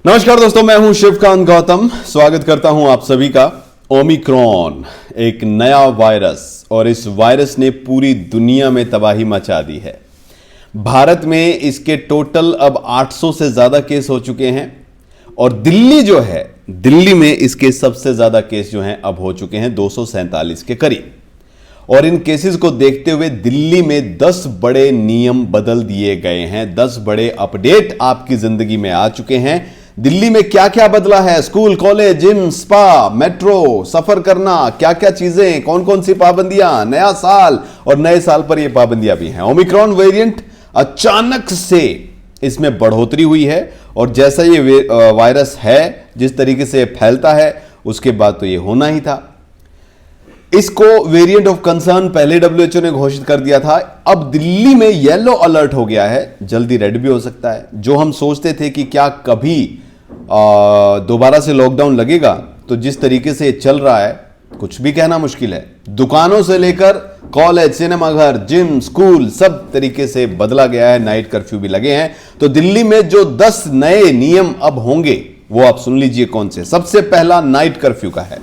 नमस्कार दोस्तों, मैं हूं शिवकांत गौतम। स्वागत करता हूं आप सभी का। ओमिक्रॉन एक नया वायरस और इस वायरस ने पूरी दुनिया में तबाही मचा दी है। भारत में इसके टोटल अब 800 से ज्यादा केस हो चुके हैं और दिल्ली में इसके सबसे ज्यादा केस जो हैं अब हो चुके हैं 247 के करीब। और इन केसेस को देखते हुए दिल्ली में 10 बड़े नियम बदल दिए गए हैं। 10 बड़े अपडेट आपकी जिंदगी में आ चुके हैं। दिल्ली में क्या क्या बदला है, school, college, gym, spa, metro, सफर करना, क्या क्या चीजें, कौन कौन सी पाबंदियां, नया साल और नए साल पर यह पाबंदियां भी हैं। ओमिक्रॉन वेरिएंट अचानक से इसमें बढ़ोतरी हुई है और जैसा ये वायरस है, जिस तरीके से फैलता है, उसके बाद तो ये होना ही था। इसको वेरिएंट ऑफ कंसर्न पहले डब्ल्यूएचओ ने घोषित कर दिया था। अब दिल्ली में येलो अलर्ट हो गया है, जल्दी रेड भी हो सकता है। जो हम सोचते थे कि क्या कभी दोबारा से लॉकडाउन लगेगा, तो जिस तरीके से चल रहा है कुछ भी कहना मुश्किल है। दुकानों से लेकर कॉलेज, सिनेमाघर, जिम, स्कूल सब तरीके से बदला गया है। नाइट कर्फ्यू भी लगे हैं। तो दिल्ली में जो 10 नए नियम अब होंगे वो आप सुन लीजिए कौन से। सबसे पहला नाइट कर्फ्यू का है।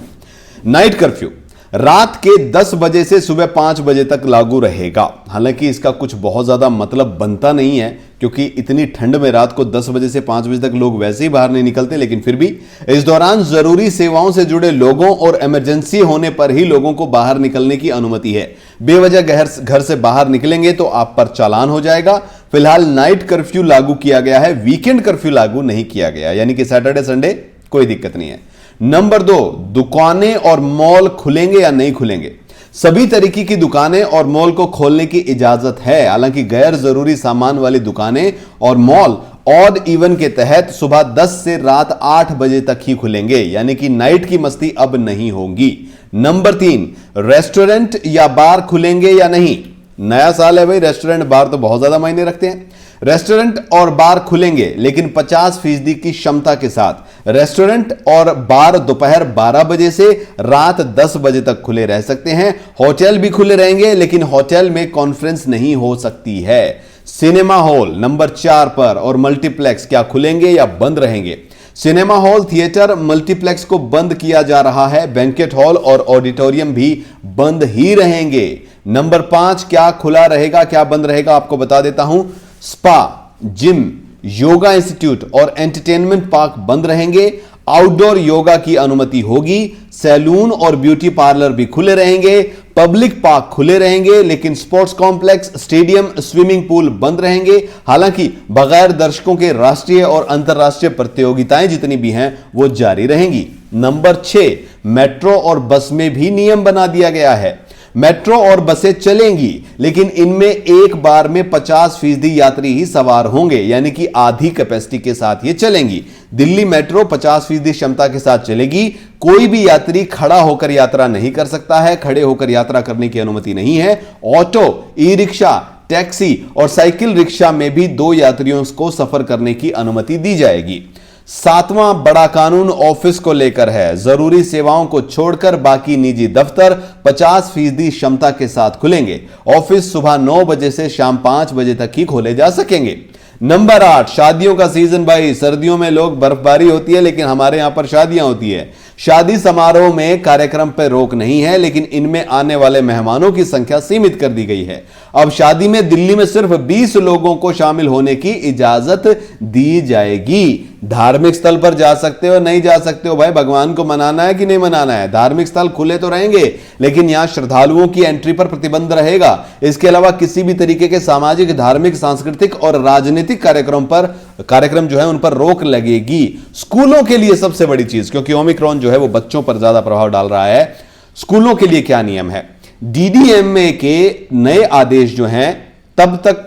नाइट कर्फ्यू रात के 10 बजे से सुबह 5 बजे तक लागू रहेगा। हालांकि इसका कुछ बहुत ज्यादा मतलब बनता नहीं है, क्योंकि इतनी ठंड में रात को 10 बजे से 5 बजे तक लोग वैसे ही बाहर नहीं निकलते। लेकिन फिर भी इस दौरान जरूरी सेवाओं से जुड़े लोगों और इमरजेंसी होने पर ही लोगों को बाहर निकलने की अनुमति है। बेवजह घर से बाहर निकलेंगे तो आप पर चालान हो जाएगा। फिलहाल नाइट कर्फ्यू लागू किया गया है, वीकेंड कर्फ्यू लागू नहीं किया गया, यानी कि सैटरडे संडे कोई दिक्कत नहीं है। नंबर 2, दुकानें और मॉल खुलेंगे या नहीं खुलेंगे। सभी तरीके की दुकानें और मॉल को खोलने की इजाजत है। हालांकि गैर जरूरी सामान वाली दुकानें और मॉल ऑड इवन के तहत सुबह 10 से रात 8 बजे तक ही खुलेंगे, यानी कि नाइट की मस्ती अब नहीं होगी। नंबर 3, रेस्टोरेंट या बार खुलेंगे या नहीं। नया साल है भाई, रेस्टोरेंट बार तो बहुत ज्यादा मायने रखते हैं। रेस्टोरेंट और बार खुलेंगे लेकिन 50% की क्षमता के साथ। रेस्टोरेंट और बार दोपहर 12 बजे से रात 10 बजे तक खुले रह सकते हैं। होटल भी खुले रहेंगे लेकिन होटल में कॉन्फ्रेंस नहीं हो सकती है। सिनेमा हॉल नंबर 4 पर और मल्टीप्लेक्स क्या खुलेंगे या बंद रहेंगे। सिनेमा हॉल, थिएटर, मल्टीप्लेक्स को बंद किया जा रहा है। बैंकेट हॉल और ऑडिटोरियम भी बंद ही रहेंगे। नंबर 5, क्या खुला रहेगा क्या बंद रहेगा आपको बता देता हूं। स्पा, जिम, योगा इंस्टीट्यूट और एंटरटेनमेंट पार्क बंद रहेंगे। आउटडोर योगा की अनुमति होगी। सैलून और ब्यूटी पार्लर भी खुले रहेंगे। पब्लिक पार्क खुले रहेंगे लेकिन sports complex, stadium, swimming pool बंद रहेंगे। हालांकि बगैर दर्शकों के राष्ट्रीय और अंतर्राष्ट्रीय प्रतियोगिताएं जितनी भी हैं वो जारी रहेंगी। नंबर 6, मेट्रो और बस में भी नियम बना दिया गया है। मेट्रो और बसें चलेंगी लेकिन इनमें एक बार में 50% यात्री ही सवार होंगे, यानी कि आधी कैपेसिटी के साथ ये चलेंगी। दिल्ली मेट्रो 50% क्षमता के साथ चलेगी। कोई भी यात्री खड़ा होकर यात्रा नहीं कर सकता है। खड़े होकर यात्रा करने की अनुमति नहीं है। ऑटो, ई रिक्शा, टैक्सी और साइकिल रिक्शा में भी 2 यात्रियों को सफर करने की अनुमति दी जाएगी। 7वां बड़ा कानून ऑफिस को लेकर है। जरूरी सेवाओं को छोड़कर बाकी निजी दफ्तर 50% क्षमता के साथ खुलेंगे। ऑफिस सुबह 9 बजे से शाम 5 बजे तक ही खोले जा सकेंगे। नंबर 8, शादियों का सीजन भाई। सर्दियों में लोग बर्फबारी होती है लेकिन हमारे यहां पर शादियां होती है। शादी समारोह में कार्यक्रम पर रोक नहीं है लेकिन इनमें आने वाले मेहमानों की संख्या सीमित कर दी गई है। अब शादी में दिल्ली में सिर्फ 20 लोगों को शामिल होने की इजाजत दी जाएगी। धार्मिक स्थल पर जा सकते हो, नहीं जा सकते हो भाई, भगवान को मनाना है कि नहीं मनाना है। धार्मिक स्थल खुले तो रहेंगे लेकिन यहां श्रद्धालुओं की एंट्री पर प्रतिबंध रहेगा। इसके अलावा किसी भी तरीके के सामाजिक, धार्मिक, सांस्कृतिक और राजनीतिक कार्यक्रम जो है उन पर रोक लगेगी। स्कूलों के लिए सबसे बड़ी चीज, क्योंकि ओमिक्रॉन जो है वो बच्चों पर ज्यादा प्रभाव डाल रहा है। स्कूलों के लिए क्या नियम है। डीडीएमए के नए आदेश जो हैं तब तक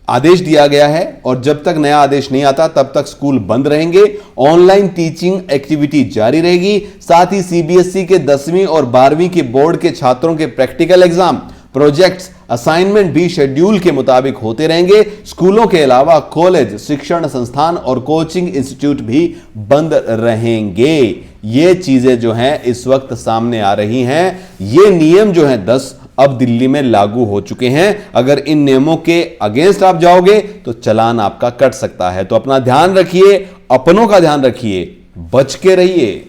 आदेश दिया गया है और जब तक नया आदेश नहीं आता तब तक स्कूल बंद रहेंगे। ऑनलाइन टीचिंग एक्टिविटी जारी रहेगी। साथ ही सीबीएसई के 10वीं और 12वीं के बोर्ड के छात्रों के प्रैक्टिकल एग्जाम, प्रोजेक्ट्स, असाइनमेंट भी शेड्यूल के मुताबिक होते रहेंगे। स्कूलों के अलावा कॉलेज, शिक्षण संस्थान और कोचिंग इंस्टीट्यूट भी बंद रहेंगे। ये चीजें जो हैं इस वक्त सामने आ रही हैं। ये नियम जो हैं 10 अब दिल्ली में लागू हो चुके हैं। अगर इन नियमों के अगेंस्ट आप जाओगे तो चालान आपका कट सकता है। तो अपना ध्यान रखिए, अपनों का ध्यान रखिए, बच के रहिए।